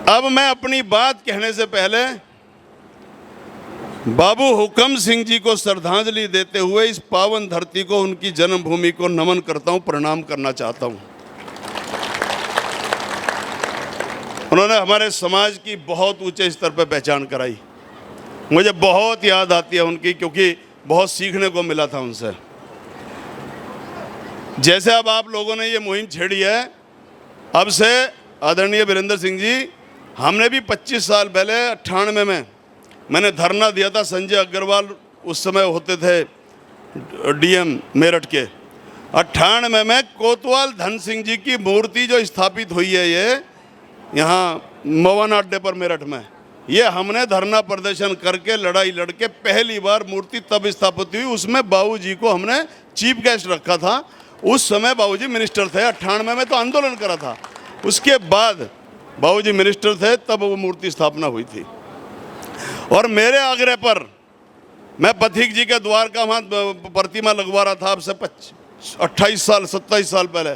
अब मैं अपनी बात कहने से पहले बाबू हुक्म सिंह जी को श्रद्धांजलि देते हुए इस पावन धरती को, उनकी जन्मभूमि को नमन करता हूं, प्रणाम करना चाहता हूं। उन्होंने हमारे समाज की बहुत ऊंचे स्तर पर पहचान कराई। मुझे बहुत याद आती है उनकी, क्योंकि बहुत सीखने को मिला था उनसे। जैसे अब आप लोगों ने ये मुहिम छेड़ी है, अब से आदरणीय वीरेंद्र सिंह जी, हमने भी 25 साल पहले 98 में मैंने धरना दिया था। संजय अग्रवाल उस समय होते थे डीएम मेरठ के। 98 में कोतवाल धन सिंह जी की मूर्ति जो स्थापित हुई है ये यहाँ मवाना अड्डे पर मेरठ में, ये हमने धरना प्रदर्शन करके लड़ाई लड़के पहली बार मूर्ति तब स्थापित हुई। उसमें बाबूजी को हमने चीफ गेस्ट रखा था। उस समय बाबूजी मिनिस्टर थे। 98 में तो आंदोलन करा था, उसके बाद बाबूजी मिनिस्टर थे, तब वो मूर्ति स्थापना हुई थी। और मेरे आग्रह पर मैं पथिक जी के द्वार का वहाँ प्रतिमा लगवा रहा था, अब से 28 साल 27 साल पहले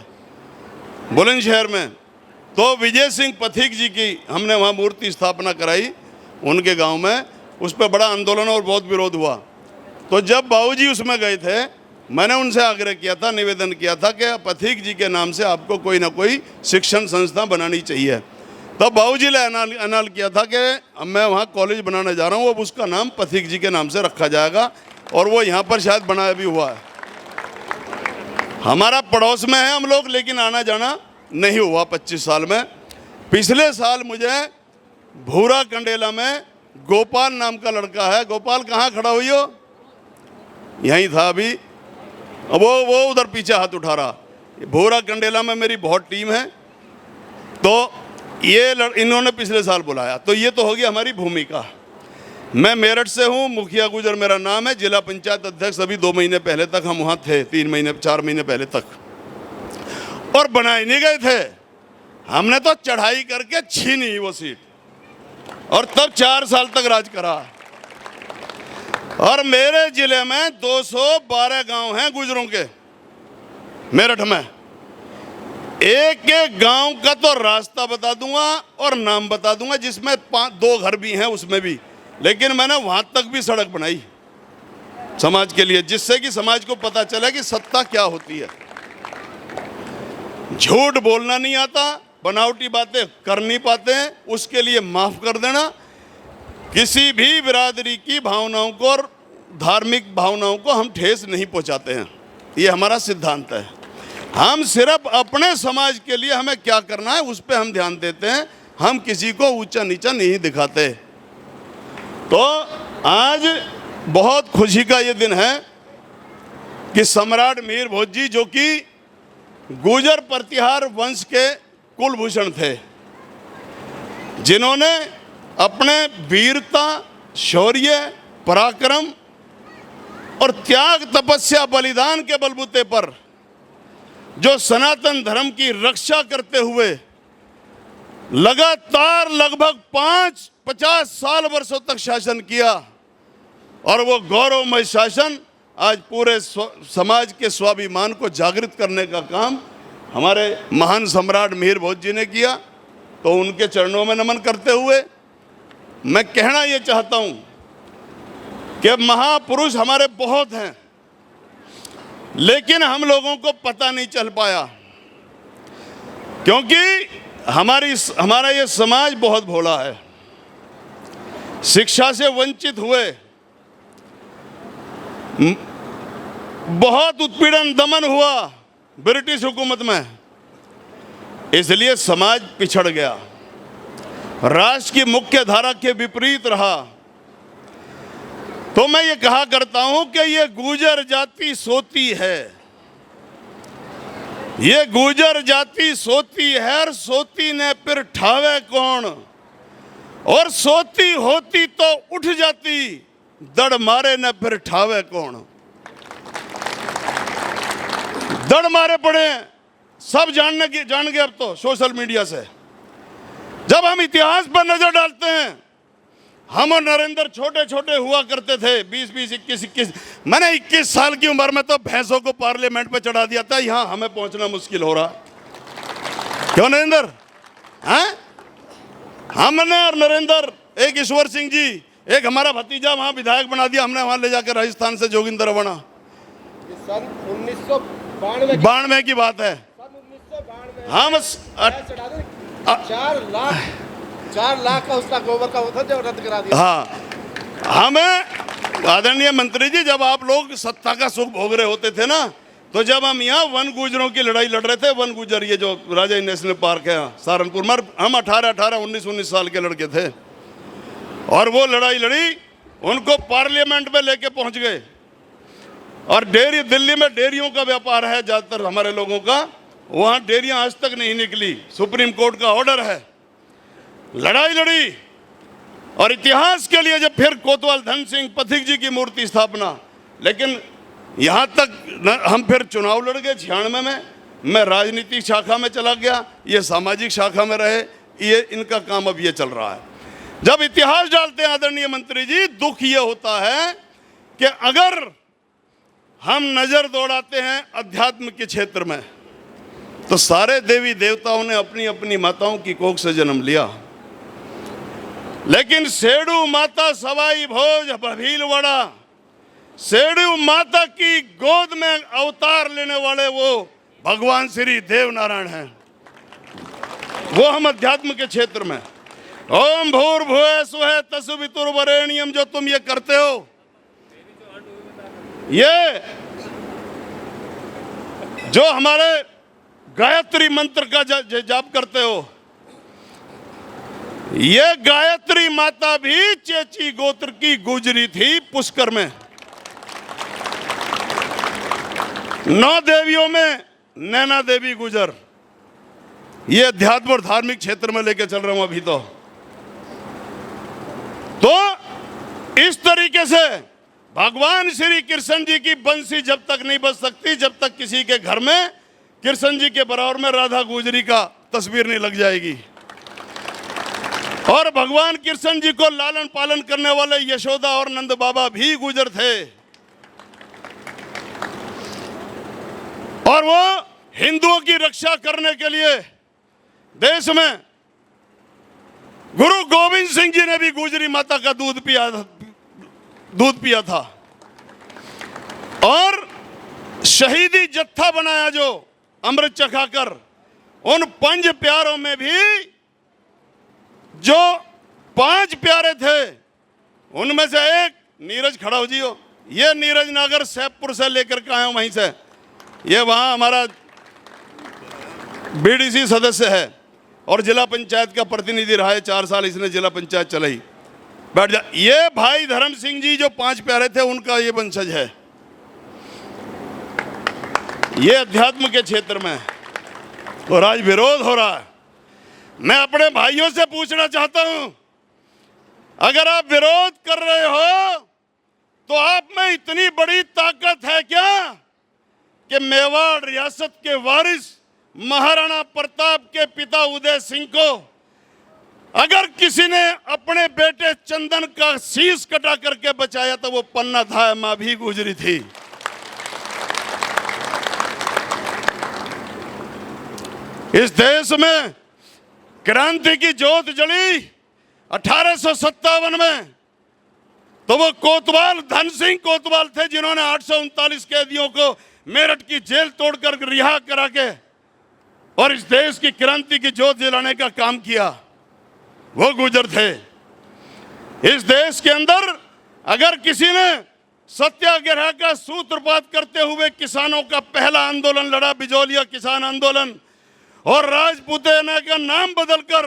बुलंदशहर में। तो विजय सिंह पथिक जी की हमने वहाँ मूर्ति स्थापना कराई उनके गांव में। उस पर बड़ा आंदोलन और बहुत विरोध हुआ। तो जब बाबूजी उसमें गए थे, मैंने उनसे आग्रह किया था, निवेदन किया था कि पथिक जी के नाम से आपको कोई ना कोई शिक्षण संस्था बनानी चाहिए। तब बाबूजी ने ऐलान किया था कि अब मैं वहाँ कॉलेज बनाने जा रहा हूँ, अब उसका नाम पथिक जी के नाम से रखा जाएगा। और वो यहाँ पर शायद बनाया भी हुआ है। हमारा पड़ोस में है हम लोग, लेकिन आना जाना नहीं हुआ 25 साल में। पिछले साल मुझे भूरा कंडेला में गोपाल नाम का लड़का है। गोपाल कहाँ खड़ा हुई हो? यहीं था अभी। वो उधर पीछे हाथ उठा रहा। भूरा कंडेला में मेरी बहुत टीम है। तो ये इन्होंने पिछले साल बुलाया। तो ये तो होगी हमारी भूमिका। मैं मेरठ से हूँ, मुखिया गुजर मेरा नाम है, जिला पंचायत अध्यक्ष अभी 2 महीने पहले तक हम वहाँ थे, 3 महीने 4 महीने पहले तक। और बनाए नहीं गए थे, हमने तो चढ़ाई करके छीनी वो सीट, और तब 4 साल तक राज करा। और मेरे जिले में 212 गांव हैं गुजरों के, मेरठ में। एक एक गांव का तो रास्ता बता दूंगा और नाम बता दूंगा, जिसमें 2 घर भी हैं उसमें भी। लेकिन मैंने वहां तक भी सड़क बनाई समाज के लिए, जिससे कि समाज को पता चला कि सत्ता क्या होती है। झूठ बोलना नहीं आता, बनावटी बातें कर नहीं पाते हैं, उसके लिए माफ कर देना। किसी भी बिरादरी की भावनाओं को और धार्मिक भावनाओं को हम ठेस नहीं पहुंचाते हैं, ये हमारा सिद्धांत है। हम सिर्फ अपने समाज के लिए हमें क्या करना है उस पर हम ध्यान देते हैं। हम किसी को ऊंचा नीचा नहीं दिखाते। तो आज बहुत खुशी का ये दिन है कि सम्राट मिहिर भोज जी, जो कि गुर्जर प्रतिहार वंश के कुलभूषण थे, जिन्होंने अपने वीरता, शौर्य, पराक्रम और त्याग, तपस्या, बलिदान के बलबूते पर जो सनातन धर्म की रक्षा करते हुए लगातार लगभग 50 साल वर्षों तक शासन किया, और वो गौरवमय शासन आज पूरे समाज के स्वाभिमान को जागृत करने का काम हमारे महान सम्राट मिहिर भोज जी ने किया। तो उनके चरणों में नमन करते हुए मैं कहना ये चाहता हूं कि महापुरुष हमारे बहुत हैं, लेकिन हम लोगों को पता नहीं चल पाया, क्योंकि हमारा ये समाज बहुत भोला है। शिक्षा से वंचित हुए, बहुत उत्पीड़न दमन हुआ ब्रिटिश हुकूमत में, इसलिए समाज पिछड़ गया, राष्ट्र की मुख्य धारा के विपरीत रहा। तो मैं ये कहा करता हूं कि ये गुर्जर जाति सोती है, ये गुर्जर जाति सोती है, और सोती ने फिर ठावे कौन, और सोती होती तो उठ जाती, दड़ मारे न फिर ठावे कौन। दड़ मारे पड़े सब जान गए अब तो सोशल मीडिया से। जब हम इतिहास पर नजर डालते हैं, हम और नरेंद्र छोटे छोटे हुआ करते थे, 20 21 मैंने 21 साल की उम्र में तो भैंसों को पार्लियामेंट पे चढ़ा दिया था। यहां हमें पहुंचना मुश्किल हो रहा, क्यों नरेंद्र? हैं? हमने और नरेंद्र, एक ईश्वर सिंह जी, एक हमारा भतीजा वहाँ विधायक बना दिया हमने, वहाँ ले जाकर राजस्थान से जोगिंदर रवणा। सन 1992 92 की बात है। सन 1992 हाँ बस 4 लाख का उसका गोबर का वो था जो रद्द करा दिया। हाँ, हमें आदरणीय मंत्री जी, जब आप लोग सत्ता का सुख भोग रहे होते थे ना, तो जब हम यहाँ वन गुजरों की लड़ाई लड़ रहे थे, वन गुजर ये जो राजा नेशनल पार्क है सहारनपुर में, हम 19 साल के लड़के थे और वो लड़ाई लड़ी, उनको पार्लियामेंट में लेके पहुंच गए। और डेयरी, दिल्ली में डेयरियों का व्यापार है ज़्यादातर हमारे लोगों का, वहाँ डेयरियाँ आज तक नहीं निकली, सुप्रीम कोर्ट का ऑर्डर है। लड़ाई लड़ी और इतिहास के लिए जब फिर कोतवाल धन सिंह पथिक जी की मूर्ति स्थापना, लेकिन यहाँ तक हम फिर चुनाव लड़ गए 96 में। मैं राजनीतिक शाखा में चला गया, ये सामाजिक शाखा में रहे, ये इनका काम अब ये चल रहा है। जब इतिहास डालते हैं आदरणीय मंत्री जी, दुख ये होता है कि अगर हम नज़र दौड़ाते हैं अध्यात्म के क्षेत्र में, तो सारे देवी देवताओं ने अपनी अपनी माताओं की कोख से जन्म लिया, लेकिन सेडू माता सवाई भोज भीलवाड़ा, सेडू माता की गोद में अवतार लेने वाले वो भगवान श्री देव नारायण हैं। वो हम अध्यात्म के क्षेत्र में ओम भूर्भुवः स्वः तत्सवितुर्वरेण्यम जो तुम ये करते हो, ये जो हमारे गायत्री मंत्र का जाप करते हो, ये गायत्री माता भी चेची गोत्र की गुजरी थी पुष्कर में। 9 देवियों में नैना देवी गुजर। ये अध्यात्म और धार्मिक क्षेत्र में लेके चल रहा हूं अभी। तो इस तरीके से भगवान श्री कृष्ण जी की बंसी जब तक नहीं बज सकती, जब तक किसी के घर में कृष्ण जी के बराबर में राधा गुजरी का तस्वीर नहीं लग जाएगी। और भगवान कृष्ण जी को लालन पालन करने वाले यशोदा और नंद बाबा भी गुजर थे, और वो हिंदुओं की रक्षा करने के लिए देश में गुरु गोविंद सिंह जी ने भी गुजरी माता का दूध पिया था। और शहीदी जत्था बनाया जो अमृत चखाकर, उन 5 प्यारों में भी जो 5 प्यारे थे, उनमें से एक नीरज खड़ा हो जियो, ये नीरज नागर सैदपुर से लेकर के आए हैं वहीं से, ये वहाँ हमारा बीडीसी सदस्य है और जिला पंचायत का प्रतिनिधि रहा है, 4 साल इसने जिला पंचायत चलाई। बैठ जा। ये भाई धर्म सिंह जी जो 5 प्यारे थे, उनका ये वंशज है। ये अध्यात्म के क्षेत्र में और आज विरोध हो रहा है। मैं अपने भाइयों से पूछना चाहता हूं, अगर आप विरोध कर रहे हो तो आप में इतनी बड़ी ताकत है क्या कि मेवाड़ रियासत के वारिस महाराणा प्रताप के पिता उदय सिंह को अगर किसी ने अपने बेटे चंदन का शीश कटा करके बचाया तो वो पन्ना था, मां भी गुजरी थी। इस देश में क्रांति की जोत जली 1857 में, तो वो कोतवाल धन सिंह कोतवाल थे जिन्होंने 839 कैदियों को मेरठ की जेल तोड़कर रिहा करा के और इस देश की क्रांति की जोत जलाने का काम किया। वो गुजर थे। इस देश के अंदर अगर किसी ने सत्याग्रह का सूत्रपात करते हुए किसानों का पहला आंदोलन लड़ा, बिजौलिया किसान आंदोलन, और राजपूताना का नाम बदलकर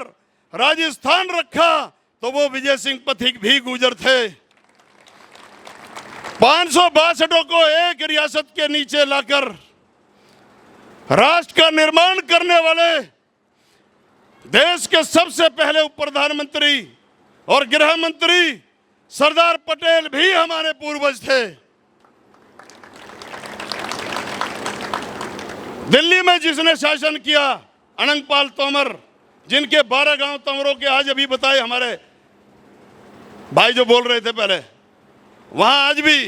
राजस्थान रखा, तो वो विजय सिंह पथिक भी गुजर थे। 562 को एक रियासत के नीचे लाकर राष्ट्र का निर्माण करने वाले देश के सबसे पहले उप प्रधानमंत्री और गृह मंत्री सरदार पटेल भी हमारे पूर्वज थे। दिल्ली में जिसने शासन किया, अनंगपाल तोमर, जिनके 12 गांव तंवरों के आज अभी बताए हमारे भाई जो बोल रहे थे पहले, वहां आज भी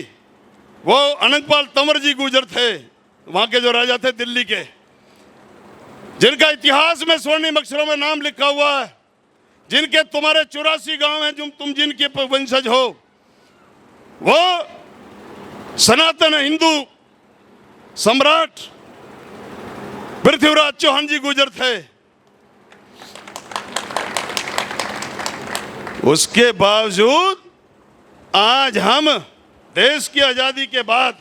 वो अनंगपाल तंवर जी गुजर थे, वहां के जो राजा थे दिल्ली के, जिनका इतिहास में स्वर्णिम अक्षरों में नाम लिखा हुआ है। जिनके तुम्हारे 84 गांव हैं, जो तुम जिनके वंशज हो, वो सनातन हिंदू सम्राट पृथ्वीराज चौहान जी गुजर थे। उसके बावजूद आज हम देश की आजादी के बाद,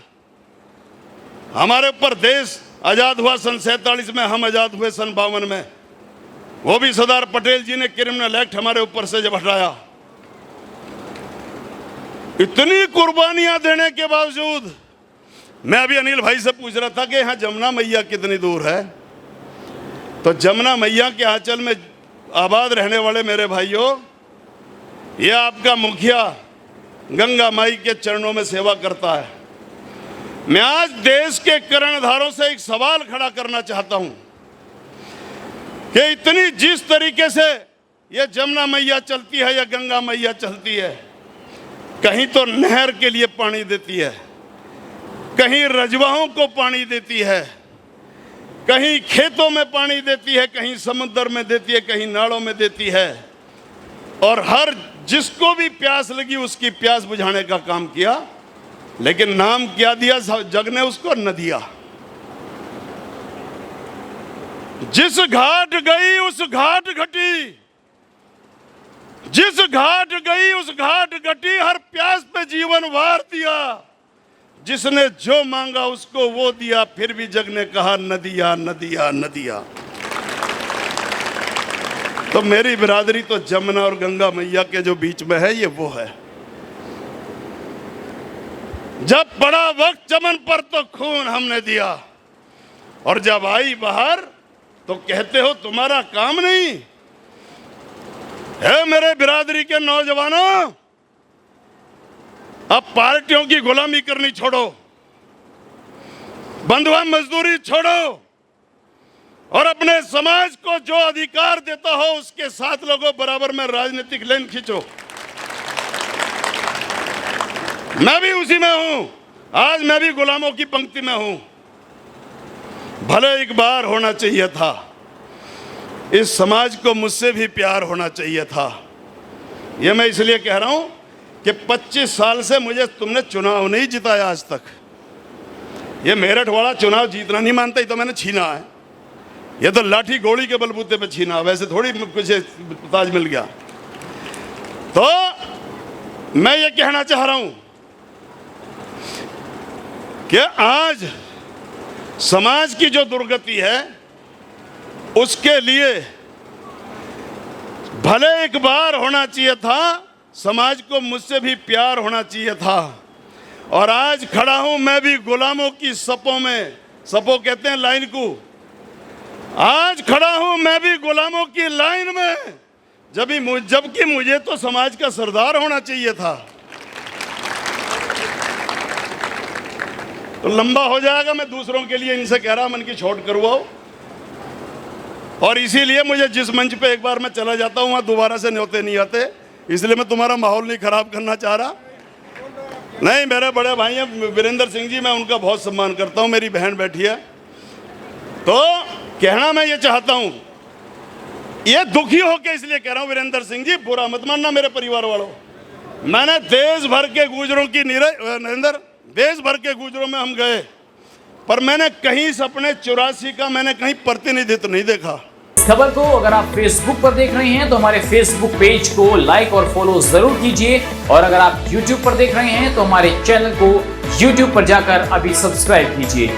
हमारे ऊपर देश आजाद हुआ सन 47 में, हम आजाद हुए सन 52 में, वो भी सरदार पटेल जी ने क्रिमिनल एक्ट हमारे ऊपर से जब हटाया। इतनी कुर्बानियां देने के बावजूद, मैं अभी अनिल भाई से पूछ रहा था कि यहाँ जमुना मैया कितनी दूर है, तो जमुना मैया के आंचल में आबाद रहने वाले मेरे भाइयों, ये आपका मुखिया गंगा माई के चरणों में सेवा करता है। मैं आज देश के कर्णधारों से एक सवाल खड़ा करना चाहता हूं कि इतनी जिस तरीके से ये जमुना मैया चलती है या गंगा मैया चलती है, कहीं तो नहर के लिए पानी देती है, कहीं रजवाहों को पानी देती है, कहीं खेतों में पानी देती है, कहीं समुद्र में देती है, कहीं नालों में देती है, और हर जिसको भी प्यास लगी उसकी प्यास बुझाने का काम किया। लेकिन नाम क्या दिया जग ने उसको? नदिया। जिस घाट गई उस घाट घटी, जिस घाट गई उस घाट घटी, हर प्यास पे जीवन वार दिया, जिसने जो मांगा उसको वो दिया, फिर भी जग ने कहा नदिया नदिया नदिया। तो मेरी बिरादरी तो जमुना और गंगा मैया के जो बीच में है, ये वो है। जब पड़ा वक्त चमन पर तो खून हमने दिया, और जब आई बाहर तो कहते हो तुम्हारा काम नहीं है। मेरे बिरादरी के नौजवानों, अब पार्टियों की गुलामी करनी छोड़ो, बंधुआ मजदूरी छोड़ो, और अपने समाज को जो अधिकार देता हो उसके साथ लोगों बराबर में राजनीतिक लाइन खींचो। मैं भी उसी में हूं, आज मैं भी गुलामों की पंक्ति में हूं। भले एक बार होना चाहिए था, इस समाज को मुझसे भी प्यार होना चाहिए था। यह मैं इसलिए कह रहा हूं कि 25 साल से मुझे तुमने चुनाव नहीं जिताया आज तक। ये मेरठ वाला चुनाव जीतना नहीं मानता, ही तो मैंने छीना है। ये तो लाठी गोली के बलबूते पे छीना, वैसे थोड़ी कुछ ताज मिल गया। तो मैं ये कहना चाह रहा हूं कि आज समाज की जो दुर्गति है, उसके लिए भले एक बार होना चाहिए था, समाज को मुझसे भी प्यार होना चाहिए था। और आज खड़ा हूं मैं भी गुलामों की सपों में, सपो कहते हैं लाइन को, आज खड़ा हूं मैं भी गुलामों की लाइन में, जबकि मुझे तो समाज का सरदार होना चाहिए था। तो लंबा हो जाएगा, मैं दूसरों के लिए इनसे कह रहा मन की छोट करवाओ, और इसीलिए मुझे जिस मंच पे एक बार मैं चला जाता हूं वहां दोबारा से न्योते नहीं आते, इसलिए मैं तुम्हारा माहौल नहीं खराब करना चाह रहा। नहीं, मेरे बड़े भाई हैं वीरेंद्र सिंह जी, मैं उनका बहुत सम्मान करता हूं, मेरी बहन बैठी है। तो कहना मैं ये चाहता हूं, ये दुखी होके इसलिए कह रहा हूं वीरेंद्र सिंह जी, बुरा मत मानना मेरे परिवार वालों। मैंने देश भर के गुजरों की नरेंद्र, देश भर के गुजरों में हम गए, पर मैंने कहीं अपने 84 का मैंने कहीं प्रतिनिधित्व नहीं देखा। इस खबर को अगर आप फेसबुक पर देख रहे हैं तो हमारे फेसबुक पेज को लाइक और फॉलो जरूर कीजिए, और अगर आप यूट्यूब पर देख रहे हैं तो हमारे चैनल को यूट्यूब पर जाकर अभी सब्सक्राइब कीजिए।